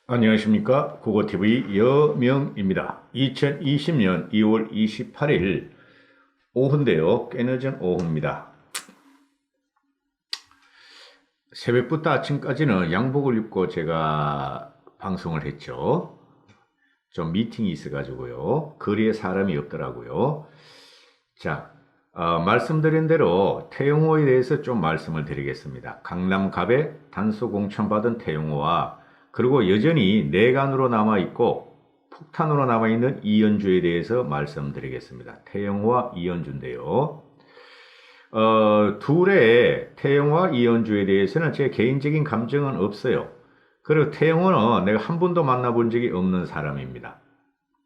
안녕하십니까. 국어TV 여명입니다. 2020년 2월 28일 오후인데요. 꽤 늦은 오후입니다. 새벽부터 아침까지는 양복을 입고 제가 방송을 했죠. 좀 미팅이 있어가지고요. 거리에 사람이 없더라고요. 자, 말씀드린 대로 태영호에 대해서 좀 말씀을 드리겠습니다. 강남갑에 단수 공천받은 태영호와 그리고 여전히 내관으로 남아있고 폭탄으로 남아있는 이현주에 대해서 말씀드리겠습니다. 태영호와 이현주인데요. 둘의 태영호와 이현주에 대해서는 제 개인적인 감정은 없어요. 그리고 태영호는 내가 한 번도 만나본 적이 없는 사람입니다.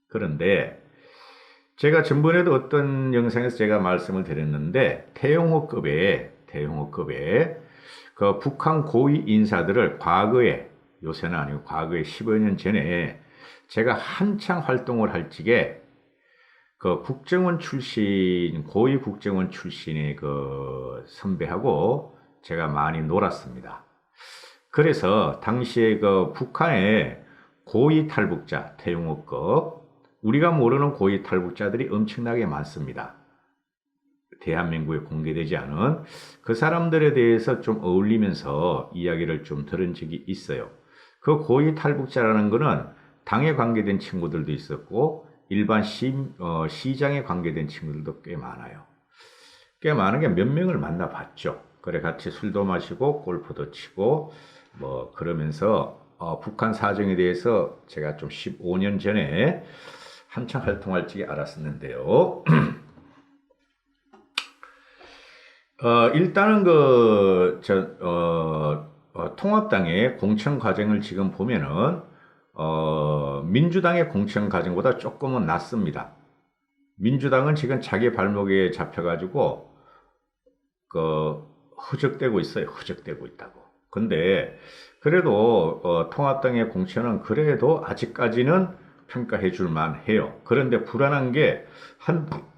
그런데 제가 전번에도 어떤 영상에서 제가 말씀을 드렸는데 태영호급의 그 북한 고위 인사들을 과거에, 요새는 아니고 과거에 10여 년 전에 제가 한창 활동을 할 적에 그 국정원 출신, 고위 국정원 출신의 그 선배하고 제가 많이 놀았습니다. 그래서 당시에 그 북한의 고위 탈북자, 태영호급, 우리가 모르는 고위 탈북자들이 엄청나게 많습니다. 대한민국에 공개되지 않은 그 사람들에 대해서 좀 어울리면서 이야기를 좀 들은 적이 있어요. 그 고위 탈북자라는 거는 당에 관계된 친구들도 있었고 일반 시장에 관계된 친구들도 꽤 많아요. 꽤 많은 게 몇 명을 만나봤죠. 그래 같이 술도 마시고 골프도 치고 뭐 그러면서 북한 사정에 대해서 제가 좀 15년 전에 한창 활동할 적에 알았었는데요. 일단은 통합당의 공천 과정을 지금 보면은, 민주당의 공천 과정보다 조금은 낫습니다. 민주당은 지금 자기 발목에 잡혀가지고, 허적대고 있어요. 허적대고 있다고. 근데, 그래도, 통합당의 공천은 그래도 아직까지는 평가해 줄만 해요. 그런데 불안한 게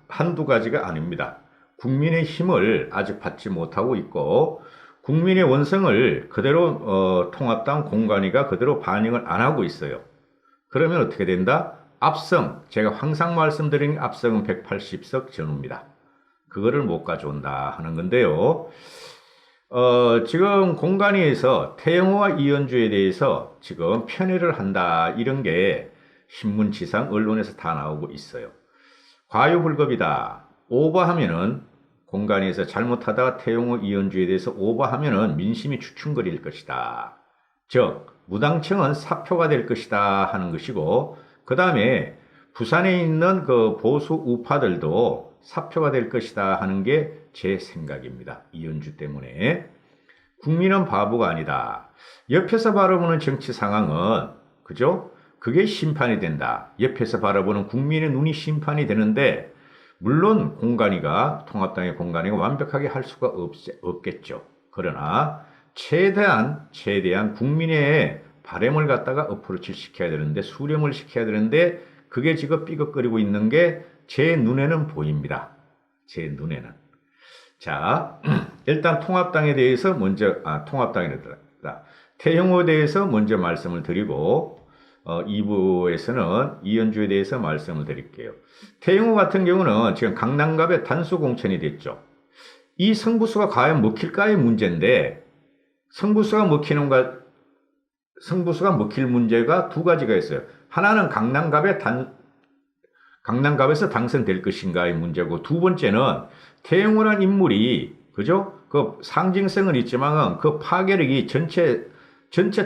한두 가지가 아닙니다. 국민의 힘을 아직 받지 못하고 있고 국민의 원성을 그대로 통합당 공관위가 그대로 반영을 안 하고 있어요. 그러면 어떻게 된다? 압승, 제가 항상 말씀드린 압승은 180석 전후입니다. 그거를 못 가져온다 하는 건데요. 지금 공관위에서 태영호와 이현주에 대해서 지금 편애를 한다 이런 게 신문지상 언론에서 다 나오고 있어요. 과유불급이다. 오버하면은 공간에서 잘못하다가 태영호 이현주에 대해서 오버하면은 민심이 주춤거릴 것이다. 즉 무당청은 사표가 될 것이다 하는 것이고 그 다음에 부산에 있는 그 보수 우파들도 사표가 될 것이다 하는 게 제 생각입니다. 이현주 때문에. 국민은 바보가 아니다. 옆에서 바라보는 정치 상황은 그죠? 그게 심판이 된다. 옆에서 바라보는 국민의 눈이 심판이 되는데 물론 통합당의 공관위가 완벽하게 할 수가 없겠죠. 그러나 최대한 국민의 바램을 갖다가 어프로치를 시켜야 되는데 수렴을 시켜야 되는데 그게 지금 삐걱거리고 있는 게 제 눈에는 보입니다. 제 눈에는. 자, 일단 통합당에 대해서 태영호에 대해서 먼저 말씀을 드리고 2부에서는 이현주에 대해서 말씀을 드릴게요. 태영호 같은 경우는 지금 강남갑에 단수 공천이 됐죠. 이 성부수가 과연 먹힐까의 문제인데 성부수가 먹힐 문제가 두 가지가 있어요. 하나는 강남갑에서 당선될 것인가의 문제고 두 번째는 태영호란 인물이 그죠? 그 상징성은 있지만 그 파괴력이 전체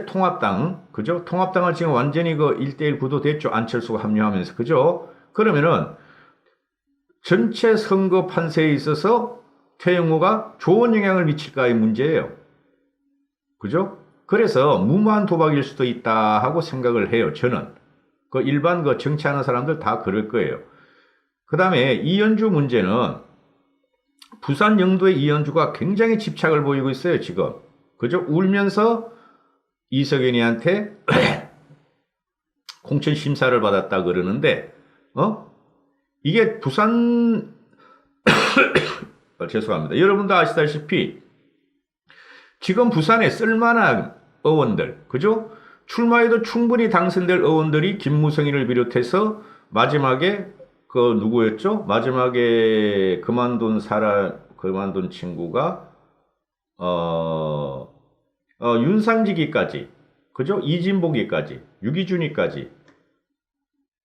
통합당, 그죠? 통합당을 지금 완전히 그 1대1 구도 됐죠. 안철수가 합류하면서, 그죠? 그러면은 전체 선거 판세에 있어서 태영호가 좋은 영향을 미칠까의 문제예요. 그죠? 그래서 무모한 도박일 수도 있다 하고 생각을 해요. 저는. 그 일반 그 정치하는 사람들 다 그럴 거예요. 그 다음에 이현주 문제는 부산 영도의 이현주가 굉장히 집착을 보이고 있어요, 지금. 그죠? 울면서 이석연이한테 공천 심사를 받았다 그러는데, 이게 죄송합니다. 여러분도 아시다시피, 지금 부산에 쓸만한 의원들, 그죠? 출마해도 충분히 당선될 의원들이 김무성이를 비롯해서 마지막에 그 누구였죠? 마지막에 그만둔 친구가 윤상지기까지, 그죠? 이진복이까지, 유기준이까지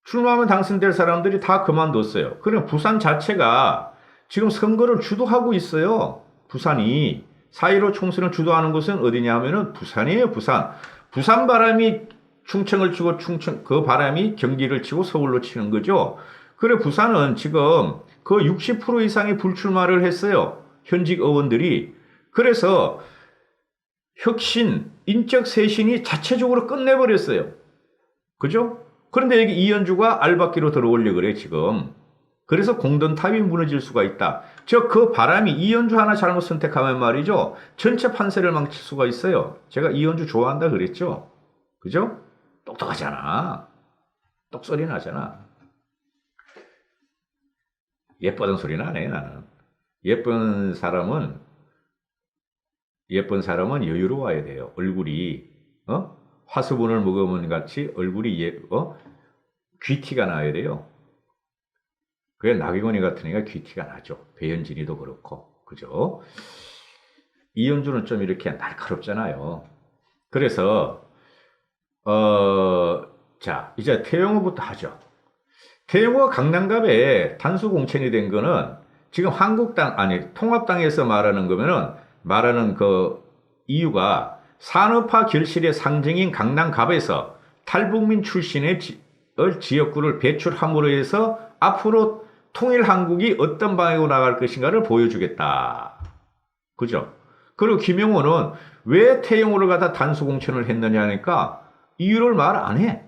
출마하면 당선될 사람들이 다 그만뒀어요. 그럼 부산 자체가 지금 선거를 주도하고 있어요. 부산이 4.15 총선을 주도하는 곳은 어디냐 하면은 부산이에요. 부산. 부산 바람이 충청을 치고 그 바람이 경기를 치고 서울로 치는 거죠. 그래 부산은 지금 그 60% 이상의 불출마를 했어요. 현직 의원들이. 그래서 혁신, 인적 쇄신이 자체적으로 끝내버렸어요. 그죠? 그런데 여기 이현주가 알박기로 들어오려고 그래 지금. 그래서 공든탑이 무너질 수가 있다. 그 바람이 이현주 하나 잘못 선택하면 말이죠. 전체 판세를 망칠 수가 있어요. 제가 이현주 좋아한다 그랬죠. 그죠? 똑똑하잖아. 똑소리 나잖아. 예쁘던 소리는 안 해, 나는. 예쁜 사람은 여유로워야 돼요. 얼굴이, 화수분을 먹으면 같이 얼굴이, 귀티가 나야 돼요. 그게 나경원이 같은 애가 귀티가 나죠. 배현진이도 그렇고. 그죠? 이현주는 좀 이렇게 날카롭잖아요. 그래서, 자, 이제 태영호부터 하죠. 태영호가 강남갑에 단수 공천이 된 거는 지금 통합당에서 말하는 그 이유가 산업화 결실의 상징인 강남갑에서 탈북민 출신의 지역구를 배출함으로 해서 앞으로 통일 한국이 어떤 방향으로 나갈 것인가를 보여주겠다. 그죠? 그리고 김영호는 왜 태영호를 갖다 단수 공천을 했느냐 하니까 이유를 말 안 해.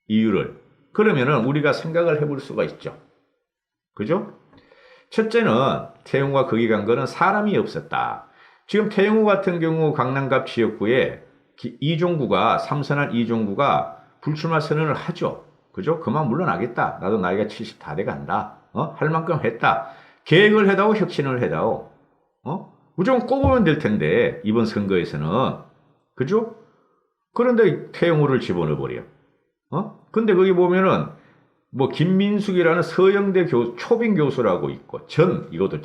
이유를. 그러면은 우리가 생각을 해볼 수가 있죠. 그죠? 첫째는 태영호가 거기 간 거는 사람이 없었다. 지금 태영호 같은 경우 강남갑 지역구에 삼선한 이종구가 불출마 선언을 하죠. 그죠? 그만 물러나겠다. 나도 나이가 70 다 돼간다. 할 만큼 했다. 계획을 해다오, 혁신을 해다오. 무조건 꼽으면 될 텐데, 이번 선거에서는. 그죠? 그런데 태영호를 집어넣어버려. 근데 거기 보면은, 김민숙이라는 서영대 초빙 교수라고 있고, 이것도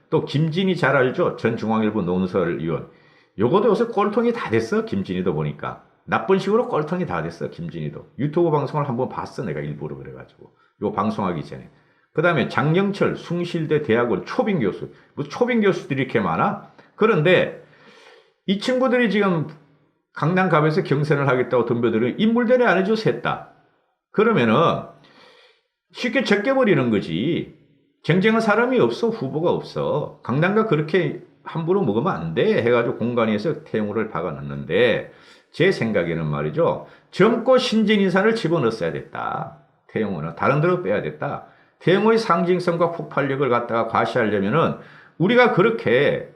또 김진희 잘 알죠? 전 중앙일보 논설위원. 요것도 요새 꼴통이 다 됐어, 김진희도 보니까. 나쁜 식으로 꼴통이 다 됐어, 김진희도. 유튜브 방송을 한번 봤어, 내가 일부러 그래가지고. 요 방송하기 전에. 그 다음에 장영철, 숭실대 대학원 초빙 교수. 초빙 교수들이 이렇게 많아? 그런데 이 친구들이 지금 강남갑에서 경선을 하겠다고 덤벼들은 인물대리 안 해줘, 셋 다. 그러면은 쉽게 제껴버리는 거지. 경쟁할 사람이 없어, 후보가 없어. 강남갑 그렇게 함부로 먹으면 안 돼 해가지고 공간에서 태영호를 박아놨는데 제 생각에는 말이죠. 젊고 신진 인사를 집어넣었어야 됐다. 태영호는 다른 데로 빼야 됐다. 태영호의 상징성과 폭발력을 갖다가 과시하려면은 우리가 그렇게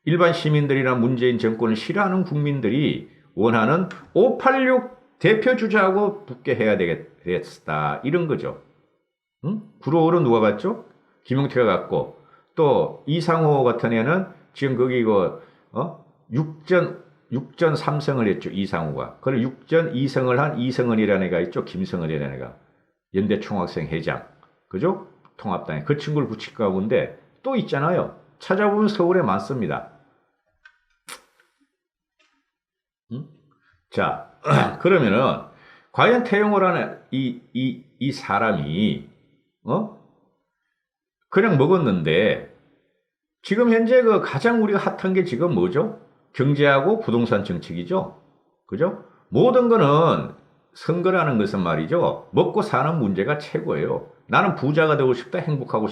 일반 시민들이나 문재인 정권을 싫어하는 국민들이 원하는 586 대표 주자하고 붙게 해야 되겠다. 이런 거죠. 구로로 누가 갔죠? 김용태가 갔고 또 이상호 같은 애는 지금 거기 6전 3승을 했죠. 이상호가. 그리고 6전 2승을 한 이성은이라는 애가 있죠. 김성은이라는 애가. 연대 총학생 회장. 그죠? 통합당에. 그 친구를 붙일 가운데 또 있잖아요. 찾아보면 서울에 많습니다. 자, 그러면은 과연 태영호라는 이 사람이 그냥 먹었는데 지금 현재 그 가장 우리가 핫한 게 지금 뭐죠? 경제하고 부동산 정책이죠. 그죠? 모든 거는 선거라는 것은 말이죠. 먹고 사는 문제가 최고예요. 나는 부자가 되고 싶다, 행복하고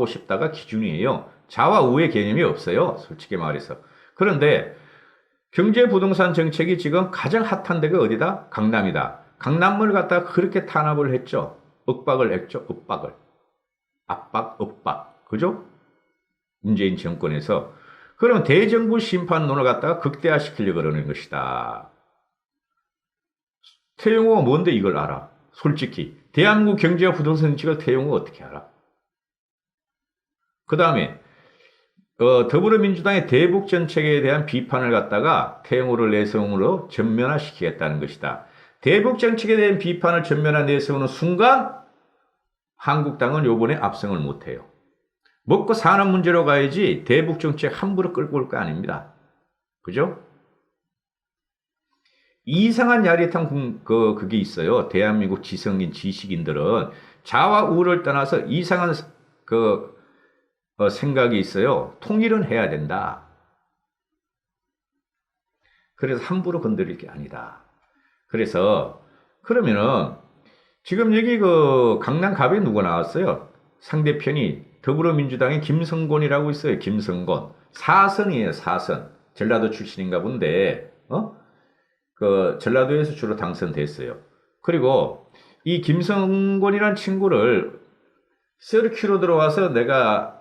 싶다가 기준이에요. 자와 우의 개념이 없어요. 솔직히 말해서. 그런데 경제 부동산 정책이 지금 가장 핫한 데가 어디다? 강남이다. 강남을 갖다가 그렇게 탄압을 했죠. 윽박을 했죠. 윽박을. 압박, 윽박. 그죠? 문재인 정권에서. 그러면 대정부 심판론을 갖다가 극대화시키려고 그러는 것이다. 태영호가 뭔데 이걸 알아? 솔직히. 대한민국 경제와 부동산 정책을 태영호가 어떻게 알아? 그 다음에 더불어민주당의 대북 정책에 대한 비판을 갖다가 태영호를 내세움으로 전면화시키겠다는 것이다. 대북 정책에 대한 비판을 전면화 내세우는 순간 한국당은 요번에 압승을 못해요. 먹고 사는 문제로 가야지 대북 정책 함부로 끌고 올 거 아닙니다. 그죠? 이상한 야릇한 그게 있어요. 대한민국 지성인 지식인들은 자와 우를 떠나서 이상한 생각이 있어요. 통일은 해야 된다. 그래서 함부로 건드릴 게 아니다. 그래서 그러면은 지금 여기 강남갑에 누가 나왔어요? 상대편이 더불어민주당의 김성곤이라고 있어요. 김성곤. 사선이에요, 사선. 전라도 출신인가 본데, 전라도에서 주로 당선됐어요. 그리고 이 김성곤이란 친구를 서르키로 들어와서 내가,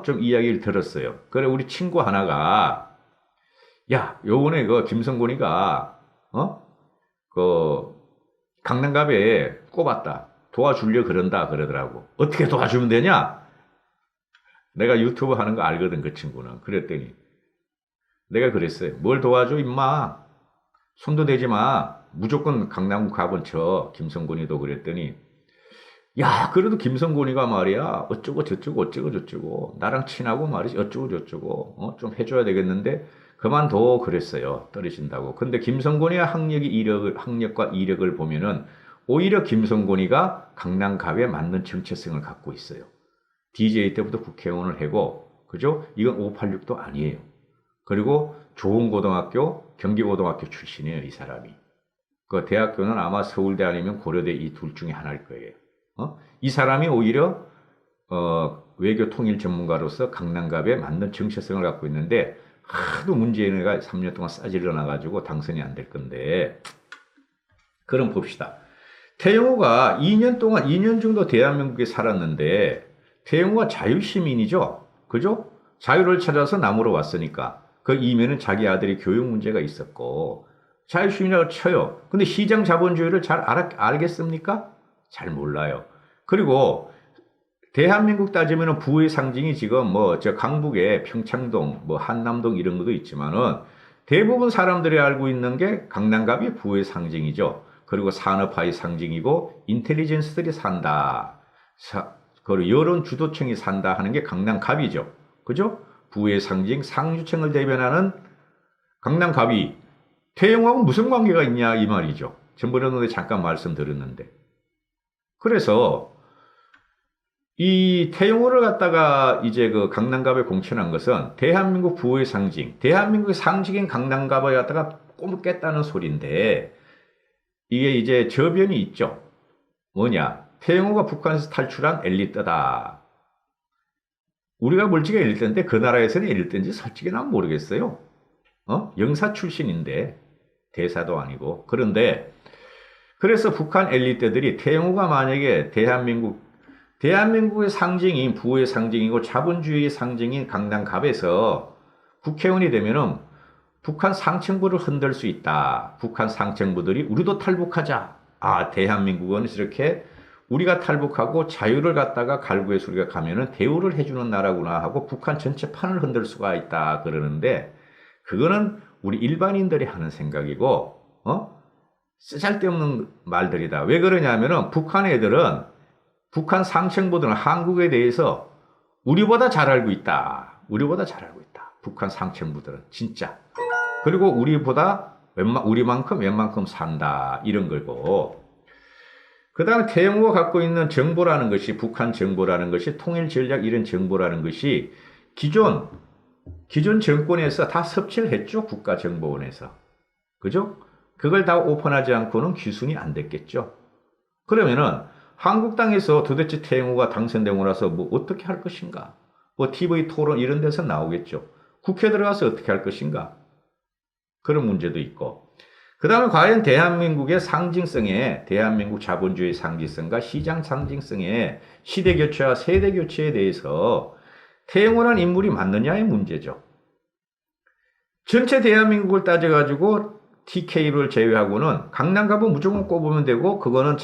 좀 이야기를 들었어요. 그래, 우리 친구 하나가, 야, 요번에 김성곤이가, 강남갑에 꼽았다. 도와주려 그런다 그러더라고. 어떻게 도와주면 되냐? 내가 유튜브 하는 거 알거든, 그 친구는. 그랬더니 내가 그랬어요. 뭘 도와줘, 임마. 손도 대지 마. 무조건 강남구 가본 쳐. 김성곤이도 그랬더니 야, 그래도 김성곤이가 말이야. 어쩌고 저쩌고 어쩌고 저쩌고 나랑 친하고 말이지 어쩌고 저쩌고 좀 해줘야 되겠는데 그만둬 그랬어요. 떨어진다고. 근데 김성곤이의 학력과 이력을 보면은 오히려 김성곤이가 강남갑에 맞는 정체성을 갖고 있어요. DJ 때부터 국회의원을 하고, 그죠? 이건 586도 아니에요. 그리고 좋은 고등학교, 경기고등학교 출신이에요, 이 사람이. 그 대학교는 아마 서울대 아니면 고려대 이 둘 중에 하나일 거예요. 이 사람이 오히려, 외교 통일 전문가로서 강남갑에 맞는 정체성을 갖고 있는데, 하도 문재인이가 3년 동안 싸질러 나가지고 당선이 안 될 건데, 그럼 봅시다. 태영호가 2년 정도 대한민국에 살았는데, 태영호가 자유시민이죠? 그죠? 자유를 찾아서 남으로 왔으니까. 그 이면은 자기 아들이 교육 문제가 있었고, 자유시민이라고 쳐요. 근데 시장 자본주의를 잘 알겠습니까? 잘 몰라요. 그리고, 대한민국 따지면은 부의 상징이 지금 강북에 평창동, 한남동 이런 것도 있지만은, 대부분 사람들이 알고 있는 게 강남갑이 부의 상징이죠. 그리고 산업화의 상징이고, 인텔리전스들이 산다. 그리고 여론 주도층이 산다 하는 게 강남갑이죠. 그죠? 부의 상징, 상류층을 대변하는 강남갑이 태영호하고 무슨 관계가 있냐 이 말이죠. 전번에도 잠깐 말씀드렸는데. 그래서 이 태영호를 갖다가 이제 강남갑에 공천한 것은 대한민국 부의 상징, 대한민국의 상징인 강남갑을 갖다가 꼽겠다는 소리인데 이게 이제 저변이 있죠. 뭐냐? 태영호가 북한에서 탈출한 엘리트다. 우리가 멀찍이 엘리트인데 그 나라에서는 엘리트인지 솔직히 난 모르겠어요. 영사 출신인데 대사도 아니고. 그런데 그래서 북한 엘리트들이 태영호가 만약에 대한민국의 상징인 부의 상징이고 자본주의의 상징인 강남갑에서 국회의원이 되면은 북한 상층부를 흔들 수 있다. 북한 상층부들이 우리도 탈북하자. 아, 대한민국은 이렇게 우리가 탈북하고 자유를 갖다가 갈구의 소리가 가면은 대우를 해주는 나라구나 하고 북한 전체 판을 흔들 수가 있다 그러는데 그거는 우리 일반인들이 하는 생각이고 쓰잘데없는 말들이다. 왜 그러냐면은 북한 애들은 북한 상층부들은 한국에 대해서 우리보다 잘 알고 있다. 우리보다 잘 알고 있다. 북한 상층부들은 진짜. 그리고 우리만큼 웬만큼 산다 이런 거고. 그 다음에 태영호가 갖고 있는 정보라는 것이 북한 정보라는 것이 통일 전략 이런 정보라는 것이 기존 정권에서 다 섭취를 했죠. 국가정보원에서. 그죠? 그걸 다 오픈하지 않고는 귀순이 안 됐겠죠. 그러면은 한국당에서 도대체 태영호가 당선되고 나서 어떻게 할 것인가? TV 토론 이런 데서 나오겠죠. 국회 들어가서 어떻게 할 것인가? 그런 문제도 있고. 그 다음에 과연 대한민국의 상징성에 대한민국 자본주의 상징성과 시장 상징성에 시대교체와 세대교체에 대해서 태영호라는 인물이 맞느냐의 문제죠. 전체 대한민국을 따져가지고 TK를 제외하고는 강남갑은 무조건 꼽으면 되고 그거는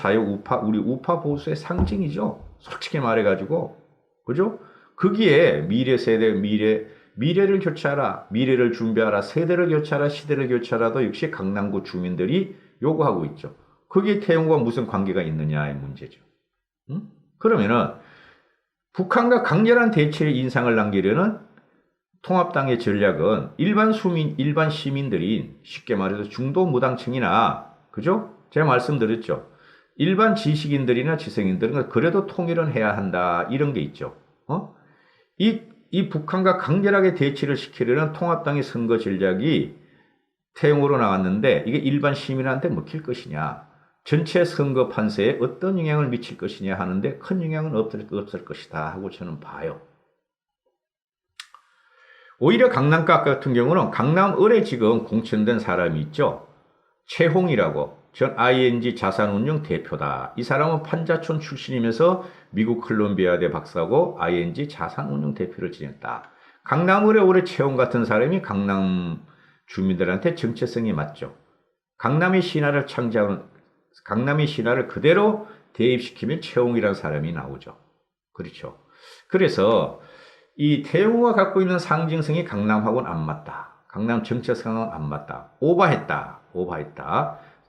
우리 우파 보수의 상징이죠. 솔직히 말해가지고. 그죠? 거기에 미래 세대, 미래를 교체하라, 미래를 준비하라, 세대를 교체하라, 시대를 교체하라도 역시 강남구 주민들이 요구하고 있죠. 거기에 태용과 무슨 관계가 있느냐의 문제죠. 응? 그러면은 북한과 강렬한 대치의 인상을 남기려는 통합당의 전략은 일반 시민들인 쉽게 말해서 중도 무당층이나 그죠? 제가 말씀드렸죠. 일반 지식인들이나 지성인들은 그래도 통일은 해야 한다 이런 게 있죠. 이 북한과 강렬하게 대치를 시키려는 통합당의 선거 전략이 태용으로 나왔는데 이게 일반 시민한테 먹힐 것이냐, 전체 선거 판세에 어떤 영향을 미칠 것이냐 하는데 큰 영향은 없을 것이다 하고 저는 봐요. 오히려 강남과 같은 경우는 강남을에 지금 공천된 사람이 있죠. 최홍이라고 전 ING 자산운용 대표다. 이 사람은 판자촌 출신이면서 미국 콜롬비아대 박사고 ING 자산운용 대표를 지냈다. 강남을에 올해 최홍 같은 사람이 강남 주민들한테 정체성이 맞죠. 강남의 신화를 그대로 대입시키면 최홍이라는 사람이 나오죠. 그렇죠. 그래서 이 태용호가 갖고 있는 상징성이 강남하고는 안 맞다. 강남 정체성은 안 맞다. 오버했다.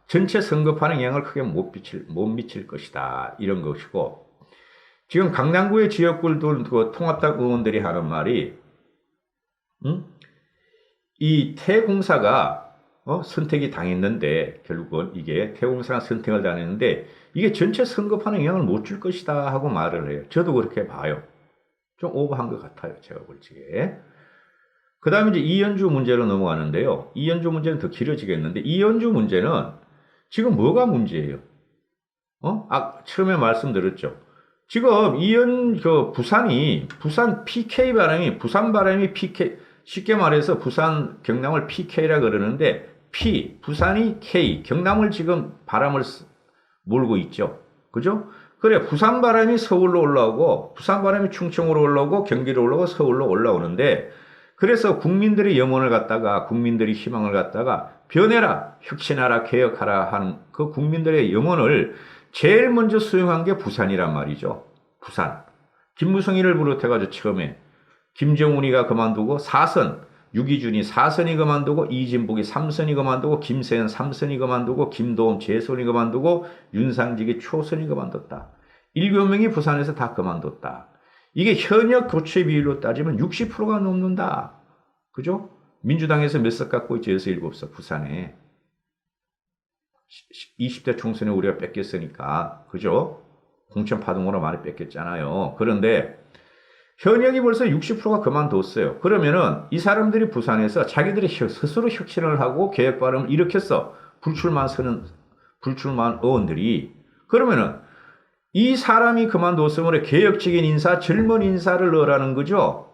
전체 선거판에 영향을 크게 못 미칠 것이다. 이런 것이고, 지금 강남구의 지역구들 통합당 의원들이 하는 말이, 이 태공사가 선택이 당했는데, 결국은 이게 태공사가 선택을 당했는데, 이게 전체 선거판에 영향을 못 줄 것이다 하고 말을 해요. 저도 그렇게 봐요. 좀 오버한 것 같아요. 제가 볼 적에. 그 다음에 이제 이현주 문제로 넘어가는데요. 이현주 문제는 더 길어지겠는데, 이현주 문제는 지금 뭐가 문제예요? 처음에 말씀드렸죠. 지금 부산 바람이 PK, 쉽게 말해서 부산 경남을 PK라 그러는데, 부산이 K, 경남을 지금 바람을 몰고 있죠. 그죠? 그래, 부산 바람이 서울로 올라오고, 부산 바람이 충청으로 올라오고, 경기로 올라오고, 서울로 올라오는데, 그래서 국민들의 염원을 갖다가, 국민들의 희망을 갖다가, 변해라, 혁신하라, 개혁하라 하는 그 국민들의 염원을 제일 먼저 수용한 게 부산이란 말이죠. 부산. 김무성이를 비롯해가지고 처음에, 김정훈이가 그만두고, 4선, 유기준이 4선이 그만두고, 이진복이 3선이 그만두고, 김세현 3선이 그만두고, 김도움 재선이 그만두고, 윤상직이 초선이 그만뒀다. 7명이 부산에서 다 그만뒀다. 이게 현역 교체 비율로 따지면 60%가 넘는다. 그죠? 민주당에서 몇 석 갖고 있죠? 7석 부산에. 20대 총선에 우리가 뺏겼으니까. 그죠? 공천파동으로 많이 뺏겼잖아요. 그런데 현역이 벌써 60%가 그만뒀어요. 그러면은 이 사람들이 부산에서 자기들이 스스로 혁신을 하고 개혁 발음을 일으켰어. 불출마한 의원들이. 그러면은 이 사람이 그만뒀으므로 개혁적인 인사, 젊은 인사를 넣으라는 거죠.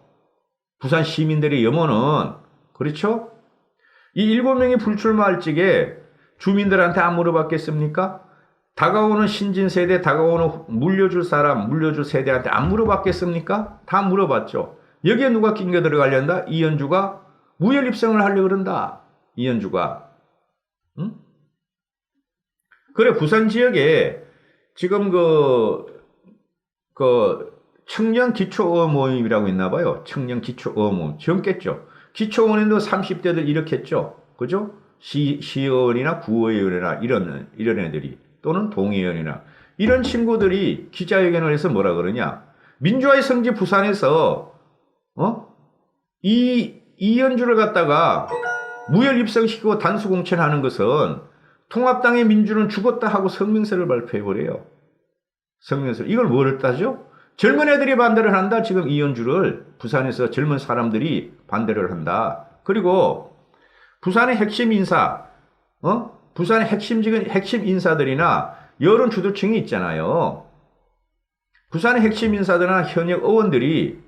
부산 시민들의 염원은. 그렇죠? 이 7명이 불출마할 적에 주민들한테 안 물어봤겠습니까? 다가오는 신진세대, 다가오는 물려줄 세대한테 안 물어봤겠습니까? 다 물어봤죠. 여기에 누가 낑겨 들어가려한다? 이현주가 무혈 입성을 하려고 그런다. 이현주가. 응? 그래, 부산 지역에 지금 청년 기초의원 모임이라고 있나 봐요. 청년 기초의원 모임. 젊겠죠. 기초의원도 30대들 일으켰죠. 그죠? 시의원이나 구의원이나 이런 애들이. 또는 동의원이나 이런 친구들이 기자회견을 해서 뭐라 그러냐. 민주화의 성지 부산에서 이현주를 갖다가 무혈 입성시키고 단수 공천하는 것은 통합당의 민주는 죽었다 하고 성명서를 발표해버려요. 성명서. 이걸 뭐를 따죠? 젊은 애들이 반대를 한다. 지금 이현주를 부산에서 젊은 사람들이 반대를 한다. 그리고 부산의 핵심 인사, 부산의 핵심 인사들이나 여론 주도층이 있잖아요. 부산의 핵심 인사들이나 현역 의원들이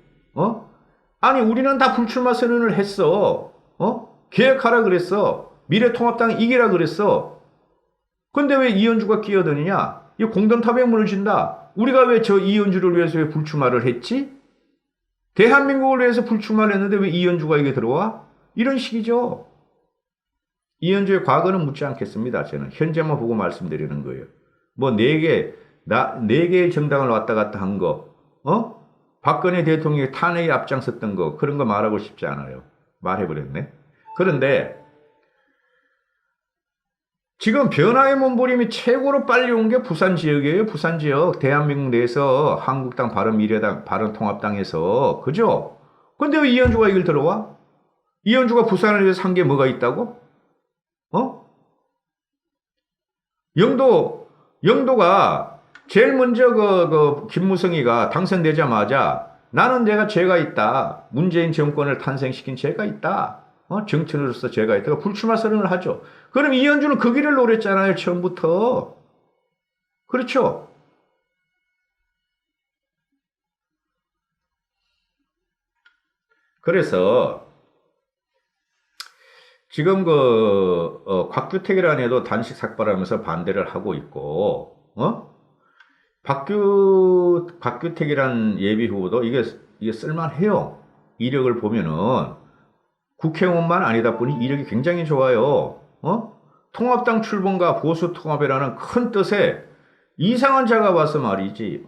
아니 우리는 다 불출마 선언을 했어. 개혁하라 그랬어. 미래통합당 이기라 그랬어. 근데 왜 이현주가 끼어드느냐? 이 공동탑에 무너진다. 우리가 왜 저 이현주를 위해서 왜 불출마를 했지? 대한민국을 위해서 불출마를 했는데 왜 이현주가 이게 들어와? 이런 식이죠. 이현주의 과거는 묻지 않겠습니다. 저는 현재만 보고 말씀드리는 거예요. 뭐 4개의 정당을 왔다 갔다 한 거, 박근혜 대통령이 탄핵에 앞장섰던 거 그런 거 말하고 싶지 않아요. 말해버렸네. 그런데 지금 변화의 몸부림이 최고로 빨리 온 게 부산 지역이에요. 부산 지역. 대한민국 내에서 한국당, 바른미래당, 바른통합당에서. 그죠? 근데 왜 이현주가 이걸 들어와? 이현주가 부산을 위해서 한 게 뭐가 있다고? 어? 영도가 제일 먼저 김무성이가 당선되자마자 나는 내가 죄가 있다. 문재인 정권을 탄생시킨 죄가 있다. 정치인으로서 죄가 있다. 불출마 선언을 하죠. 그럼 이현주는 그 길을 노렸잖아요. 처음부터. 그렇죠? 그래서 지금 곽규택이라는 애도 단식 삭발하면서 반대를 하고 있고, 곽규택이란 예비 후보도 이게 쓸만해요. 이력을 보면은 국회의원만 아니다 보니 이력이 굉장히 좋아요. 통합당 출범과 보수 통합이라는 큰 뜻에 이상한 자가 와서 말이지,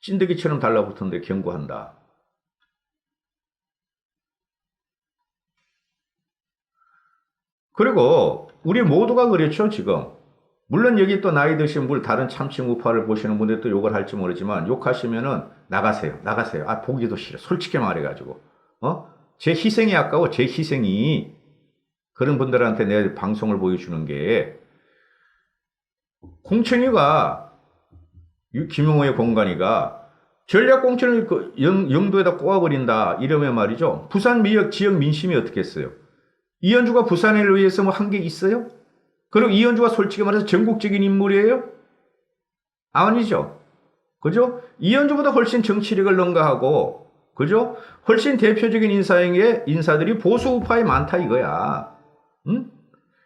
찐득이처럼 달라붙었는데 경고한다. 그리고 우리 모두가 그렇죠, 지금. 물론 여기 또 나이 드신 분, 다른 참칭 우파를 보시는 분들 또 욕을 할지 모르지만 욕하시면은 나가세요. 아, 보기도 싫어. 솔직히 말해가지고. 제 희생이 아까워. 제 희생이. 그런 분들한테 내 방송을 보여주는 게 공천위가 김용호의 공간이가 전략 공천을 영도에다 꽂아버린다 이러면 말이죠. 부산 지역 민심이 어떻겠어요? 이현주가 부산을 위해서 뭐 한 게 있어요? 그리고 이현주가 솔직히 말해서 전국적인 인물이에요? 아니죠. 그죠? 이현주보다 훨씬 정치력을 능가하고, 그죠? 훨씬 대표적인 인사들이 보수 우파에 많다 이거야. 응?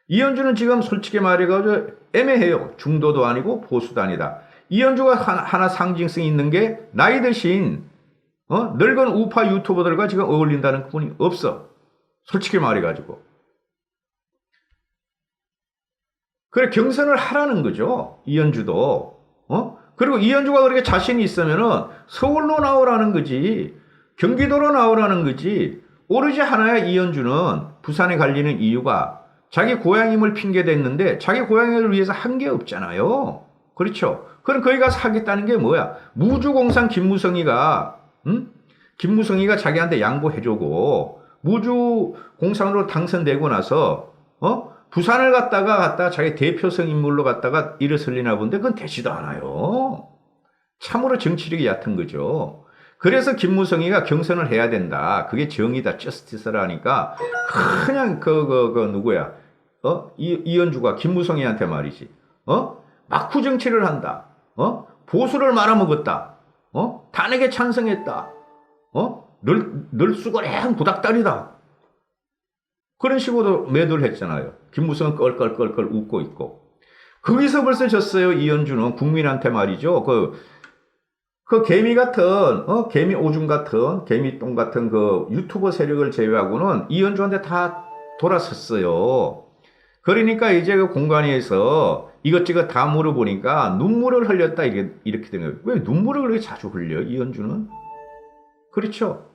이현주는 지금 솔직히 말해가지고 애매해요. 중도도 아니고 보수도 아니다. 이현주가 하나 상징성이 있는 게 나이 드신 늙은 우파 유튜버들과 지금 어울린다는 부분이 없어. 솔직히 말해가지고. 그래 경선을 하라는 거죠. 이현주도. 그리고 이현주가 그렇게 자신이 있으면은 서울로 나오라는 거지. 경기도로 나오라는 거지. 오로지 하나야 이현주는 부산에 갈리는 이유가 자기 고향임을 핑계댔는데 자기 고향을 위해서 한 게 없잖아요. 그렇죠. 그럼 거기 가서 하겠다는 게 뭐야? 무주공산 김무성이가 자기한테 양보해주고 무주공산으로 당선되고 나서 부산을 갔다가 자기 대표성 인물로 갔다가 일어설리나 본데 그건 되지도 않아요. 참으로 정치력이 얕은 거죠. 그래서 김무성이가 경선을 해야 된다. 그게 정의다, 저스티스라니까 그냥 누구야? 이현주가 김무성이한테 말이지. 막후 정치를 한다. 보수를 말아먹었다. 탄핵에 찬성했다. 널수거래한 구닥다리다. 그런 식으로 매도를 했잖아요. 김무성은 껄껄껄껄 웃고 있고. 거기서 벌써 졌어요. 이현주는 국민한테 말이죠. 그 개미 같은, 개미 오줌 같은, 개미똥 같은 그 유튜버 세력을 제외하고는 이현주한테 다 돌아섰어요. 그러니까 이제 그 공간에서 이것저것 다 물어보니까 눈물을 흘렸다 이렇게 되는 거예요. 왜 눈물을 그렇게 자주 흘려? 이현주는? 그렇죠.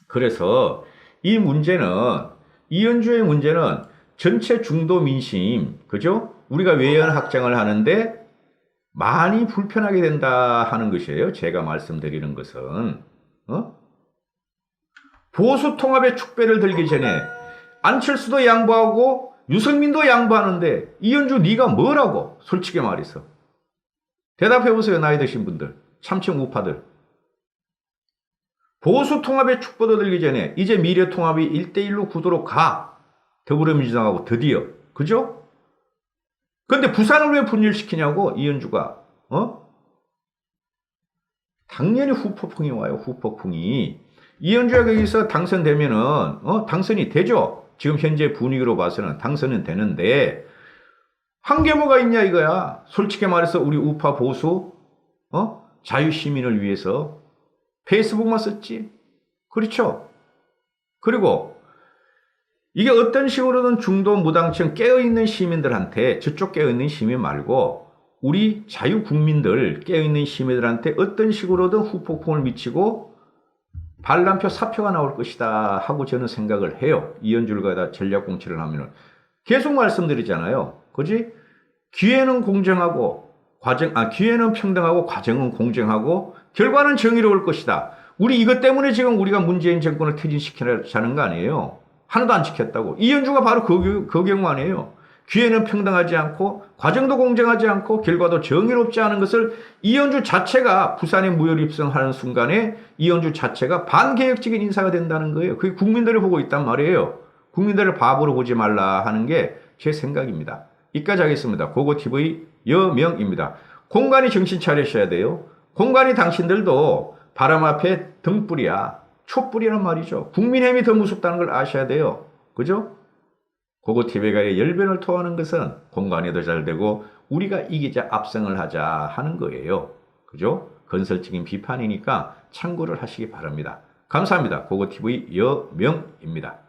그래서 이현주의 문제는 전체 중도 민심, 그죠? 우리가 외연 확장을 하는데 많이 불편하게 된다 하는 것이에요. 제가 말씀드리는 것은. 보수 통합의 축배를 들기 전에 안철수도 양보하고 유승민도 양보하는데 이현주 네가 뭐라고? 솔직히 말해서. 대답해보세요. 나이 드신 분들. 참칭 우파들. 보수 통합의 축보도 들기 전에 이제 미래 통합이 1대1로 구도로 가. 더불어민주당하고 드디어. 그죠? 근데 부산을 왜 분열시키냐고 이현주가. 당연히 후폭풍이 와요. 후폭풍이. 이현주가 거기서 당선되면은 당선이 되죠. 지금 현재 분위기로 봐서는 당선은 되는데 한계모가 있냐 이거야. 솔직히 말해서 우리 우파 보수 자유시민을 위해서 페이스북만 썼지. 그렇죠. 그리고 이게 어떤 식으로든 중도 무당층 깨어있는 시민들한테 저쪽 깨어있는 시민 말고 우리 자유국민들, 깨어있는 시민들한테 어떤 식으로든 후폭풍을 미치고 반란표 사표가 나올 것이다 하고 저는 생각을 해요. 이현주가 다 전략공천을 하면은. 계속 말씀드리잖아요. 그지? 기회는 공정하고, 기회는 평등하고, 과정은 공정하고, 결과는 정의로울 것이다. 우리 이것 때문에 지금 우리가 문재인 정권을 퇴진시키자는 거 아니에요. 하나도 안 지켰다고. 이현주가 바로 그 경우 아니에요. 기회는 평등하지 않고 과정도 공정하지 않고 결과도 정의롭지 않은 것을 이현주 자체가 부산에 무혈 입성하는 순간에 이현주 자체가 반개혁적인 인사가 된다는 거예요. 그게 국민들을 보고 있단 말이에요. 국민들을 바보로 보지 말라 하는 게 제 생각입니다. 이까지 하겠습니다. 고고TV 여명입니다. 공관이 정신 차리셔야 돼요. 공관이 당신들도 바람 앞에 등불이야. 촛불이란 말이죠. 국민의힘이 더 무섭다는 걸 아셔야 돼요. 그죠? 고고TV가 열변을 토하는 것은 공관이 더 잘 되고 우리가 이기자 압승을 하자 하는 거예요. 그죠? 건설적인 비판이니까 참고를 하시기 바랍니다. 감사합니다. 고고TV 여명입니다.